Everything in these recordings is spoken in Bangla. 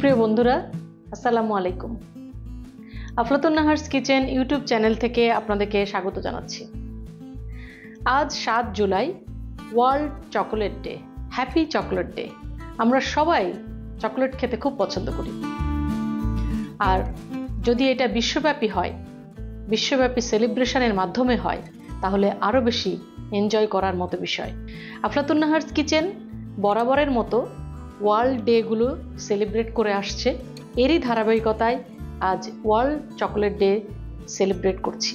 সুপ্রিয় বন্ধুরা, আসসালামু আলাইকুম। আফলাতুন নাহারস কিচেন ইউটিউব চ্যানেল থেকে আপনাদেরকে স্বাগত জানাচ্ছি। আজ 7 July, world chocolate day. Happy chocolate day. আমরা সবাই চকোলেট খেতে খুব পছন্দ করি, আর যদি এটা বিশ্বব্যাপী হয়, বিশ্বব্যাপী সেলিব্রেশনের মাধ্যমে হয়, তাহলে আরও বেশি এনজয় করার মতো বিষয়। আফলাতুন নাহারস কিচেন বরাবরের মতো ওয়ার্ল্ড ডেগুলো সেলিব্রেট করে আসছে। এরই ধারাবাহিকতায় আজ ওয়ার্ল্ড চকোলেট ডে সেলিব্রেট করছি।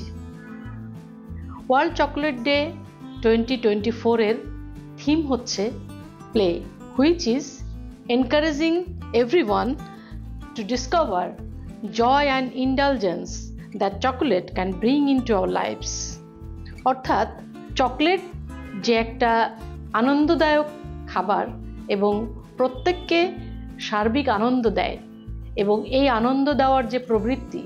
ওয়ার্ল্ড চকোলেট ডে 2024 এর থিম হচ্ছে play, which is encouraging everyone to discover joy and indulgence that chocolate can bring into our lifes. অর্থাৎ চকলেট যে একটা আনন্দদায়ক খাবার এবং প্রত্যেককে সার্বিক আনন্দ দেয়, এবং এই আনন্দ দেওয়ার যে প্রবৃত্তি,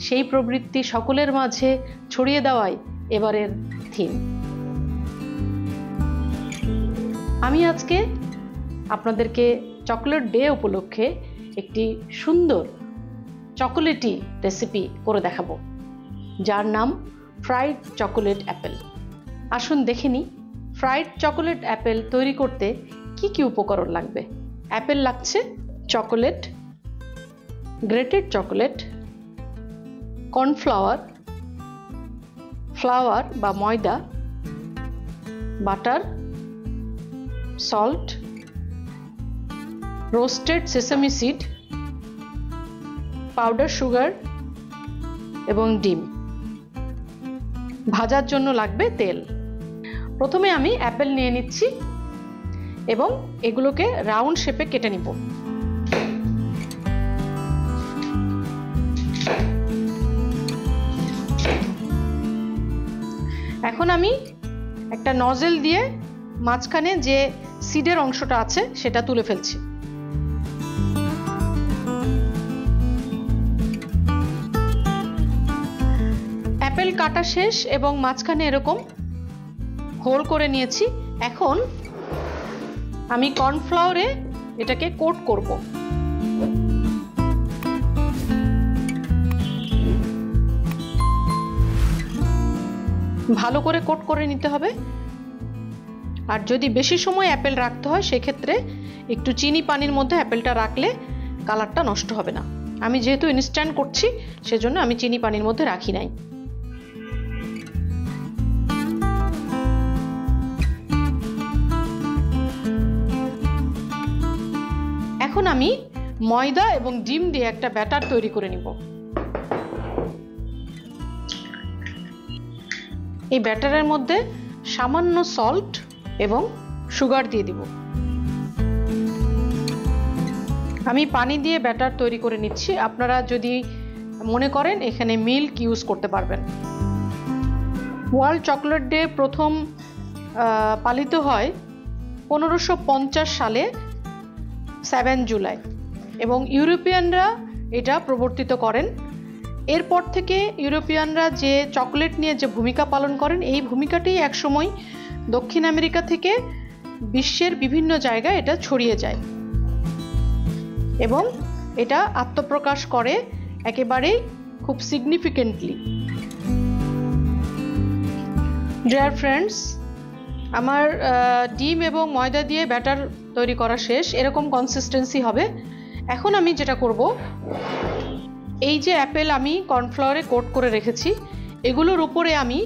সেই প্রবৃত্তি সকলের মাঝে ছড়িয়ে দেওয়াই এবারের থিম। আমি আজকে আপনাদেরকে চকোলেট ডে উপলক্ষে একটি সুন্দর চকোলেটি রেসিপি করে দেখাবো, যার নাম ফ্রাইড চকোলেট অ্যাপেল। আসুন দেখে নিই ফ্রাইড চকোলেট অ্যাপেল তৈরি করতে কি কি উপকরণ লাগবে। অ্যাপেল লাগছে, chocolate, grated chocolate, cornflour, flower বা ময়দা, butter, salt, roasted sesame seed, powder sugar এবং ডিম। ভাজার জন্য লাগবে তেল। প্রথমে আমি অ্যাপেল নিয়ে নিচ্ছি এবং এগুলোকে রাউন্ড শেপে কেটে নিব। এখন আমি একটা নজেল দিয়ে মাঝখানে যে সিডের অংশটা আছে সেটা তুলে ফেলছি। অ্যাপেল কাটা শেষ এবং মাঝখানে এরকম হোল করে নিয়েছি। এখন আমি কর্নফ্লাওয়ারে এটাকে কোট করব। ভালো করে কোট করে নিতে হবে। আর যদি বেশি সময় অ্যাপেল রাখতে হয়, সেক্ষেত্রে একটু চিনি পানির মধ্যে অ্যাপেলটা রাখলে কালারটা নষ্ট হবে না। আমি যেহেতু ইনস্ট্যান্ট করছি, সেজন্য আমি চিনি পানির মধ্যে রাখি নাই। এখন আমি ময়দা এবং ডিম দিয়ে একটা ব্যাটার তৈরি করে নিব। এই ব্যাটারের মধ্যে সামান্য সল্ট এবং সুগার দিয়ে দিব। আমি পানি দিয়ে ব্যাটার তৈরি করে নিচ্ছি। আপনারা যদি মনে করেন এখানে মিল্ক ইউজ করতে পারবেন। ওয়ার্ল্ড চকোলেট ডে প্রথম পালিত হয় 1550 সালে 7 জুলাই, এবং ইউরোপিয়ানরা এটা প্রবর্তিত করেন। এরপর থেকে ইউরোপিয়ানরা যে চকোলেট নিয়ে যে ভূমিকা পালন করেন, এই ভূমিকাটি একসময় দক্ষিণ আমেরিকা থেকে বিশ্বের বিভিন্ন জায়গায় এটা ছড়িয়ে যায় এবং এটা আত্মপ্রকাশ করে একেবারেই খুব সিগনিফিকেন্টলি। ডিয়ার ফ্রেন্ডস, আমার ডিম এবং ময়দা দিয়ে ব্যাটার তৈরি করা শেষ। এরকম কনসিস্টেন্সি হবে। এখন আমি যেটা করব, এই যে অ্যাপেল আমি কর্নফ্লাওয়ারে কোট করে রেখেছি, এগুলোর উপরে আমি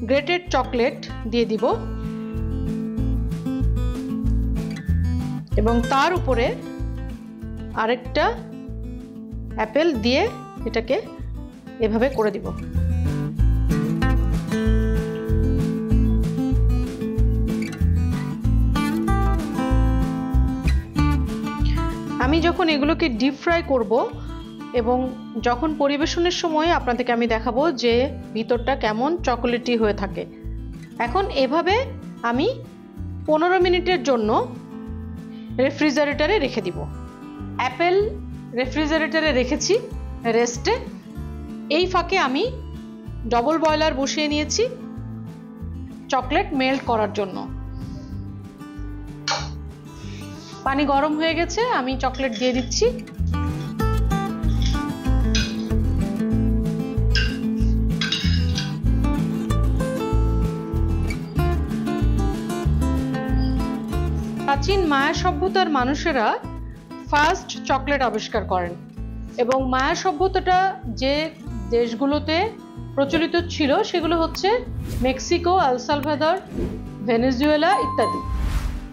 গ্রেটেড চকলেট দিয়ে দিব এবং তার উপরে আরেকটা অ্যাপেল দিয়ে এটাকে এভাবে করে দিব। আমি যখন এগুলোকে ডিপ ফ্রাই করব এবং যখন পরিবেশনের সময় আপনাদেরকে আমি দেখাবো যে ভিতরটা কেমন চকোলেটি হয়ে থাকে। এখন এভাবে আমি 15 মিনিটের জন্য রেফ্রিজারেটরে রেখে দিব। অ্যাপেল রেফ্রিজারেটরে রেখেছি রেস্টে। এই ফাঁকে আমি ডবল বয়লার বসিয়ে নিয়েছি চকলেট মেল্ট করার জন্য। পানি গরম হয়ে গেছে, আমি চকলেট দিয়ে দিচ্ছি। প্রাচীন মায়া সভ্যতার মানুষেরা ফার্স্ট চকলেট আবিষ্কার করেন এবং মায়া সভ্যতাটা যে দেশগুলোতে প্রচলিত ছিল সেগুলো হচ্ছে মেক্সিকো, এল সালভাদর, ভেনেজুয়েলা ইত্যাদি।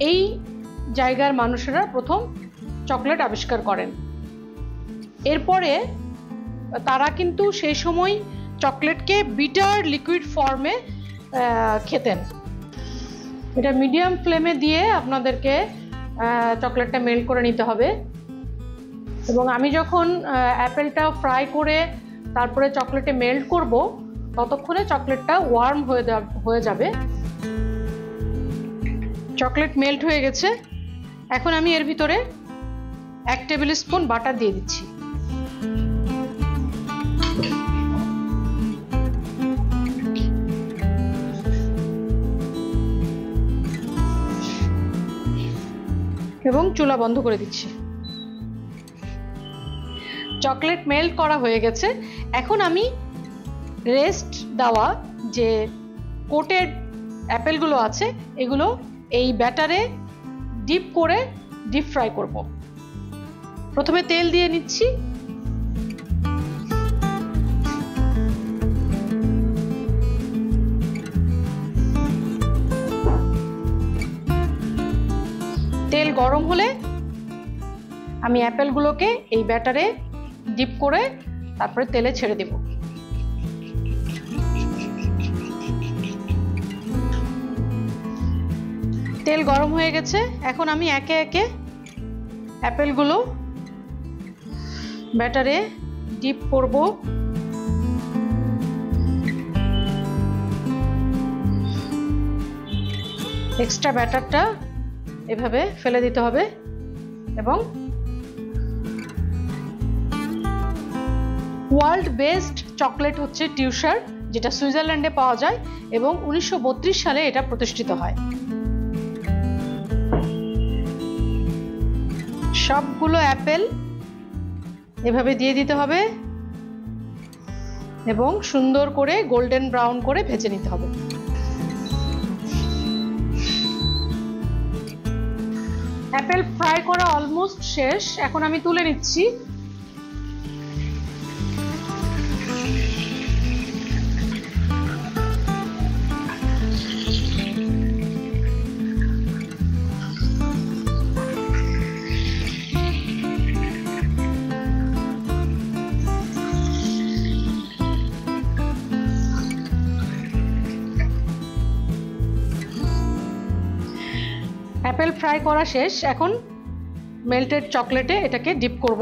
এই জায়গার মানুষেরা প্রথম চকলেট আবিষ্কার করেন। এরপরে তারা কিন্তু সেই সময় চকলেটকে বিটার লিকুইড ফর্মে খেতেন। এটা মিডিয়াম ফ্লেমে দিয়ে আপনাদেরকে চকলেটটা মেল্ট করে নিতে হবে। এবং আমি যখন অ্যাপেলটা ফ্রাই করে তারপরে চকলেটে মেল্ট করব, ততক্ষণে চকলেটটা ওয়ার্ম হয়ে যাবে। চকলেট মেল্ট হয়ে গেছে। এখন আমি এর ভিতরে 1 টেবিল স্পুন বাটার দিয়ে দিচ্ছি। এবং চুলা বন্ধ করে দিচ্ছি। চকলেট মেল্ট করা হয়ে গেছে। এখন আমি রেস্ট দেওয়া যে কোটেড অ্যাপেলগুলো আছে এগুলো এই ব্যাটারে ডিপ করে ডিপ ফ্রাই করব। প্রথমে তেল দিয়ে নিচ্ছি। তেল গরম হলে আমি অ্যাপেলগুলোকে এই ব্যাটারে ডিপ করে তারপরে তেলে ছেড়ে দেব। তেল গরম হয়ে গেছে। এখন আমি একে একে অ্যাপেলগুলো ব্যাটারে ডিপ করব। এক্সট্রা ব্যাটারটা এভাবে ফেলে দিতে হবে এবং ওয়ার্ল্ড বেস্ট চকলেট হচ্ছে টিউশার, যেটা সুইজারল্যান্ডে পাওয়া যায় এবং 1932 সালে এটা প্রতিষ্ঠিত হয়। সবগুলো অ্যাপেল এভাবে দিয়ে দিতে হবে এবং সুন্দর করে গোল্ডেন ব্রাউন করে ভেজে নিতে হবে। অ্যাপেল ফ্রাই করা অলমোস্ট শেষ। এখন আমি তুলে নিচ্ছি। অ্যাপেল ফ্রাই করা শেষ। এখন মেল্টেড চকলেটে এটাকে ডিপ করব।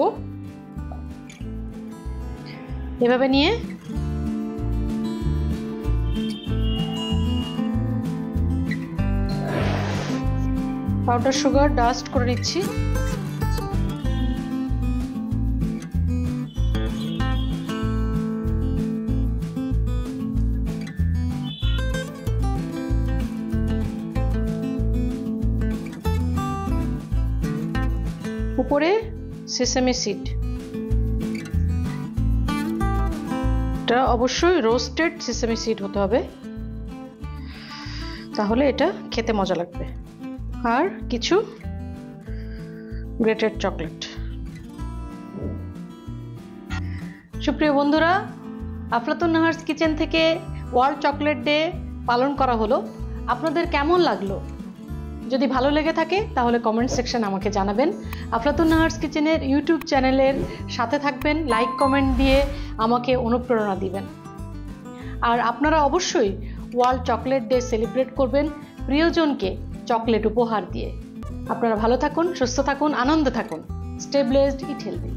এভাবে নিয়ে পাউডার সুগার ডাস্ট করে নিচ্ছি। উপরে সেসামি সিড, এটা অবশ্যই রোস্টেড সেসামি সিড হতে হবে, তাহলে এটা খেতে মজা লাগবে। আর কিছু গ্রেটেড চকলেট। সুপ্রিয় বন্ধুরা, আফলাতুন নাহারস কিচেন থেকে ওয়ার্ল্ড চকলেট ডে পালন করা হলো। আপনাদের কেমন লাগলো? যদি ভালো লেগে থাকে তাহলে কমেন্ট সেকশন আমাকে জানাবেন। আফলাতুন নাহারস কিচেনের ইউটিউব চ্যানেলের সাথে থাকবেন, লাইক কমেন্ট দিয়ে আমাকে অনুপ্রেরণা দিবেন। আর আপনারা অবশ্যই ওয়ার্ল্ড চকলেট ডে সেলিব্রেট করবেন প্রিয়জনকে চকলেট উপহার দিয়ে। আপনারা ভালো থাকুন, সুস্থ থাকুন, আনন্দে থাকুন। স্টে ব্লেসড, ইট হেলদি।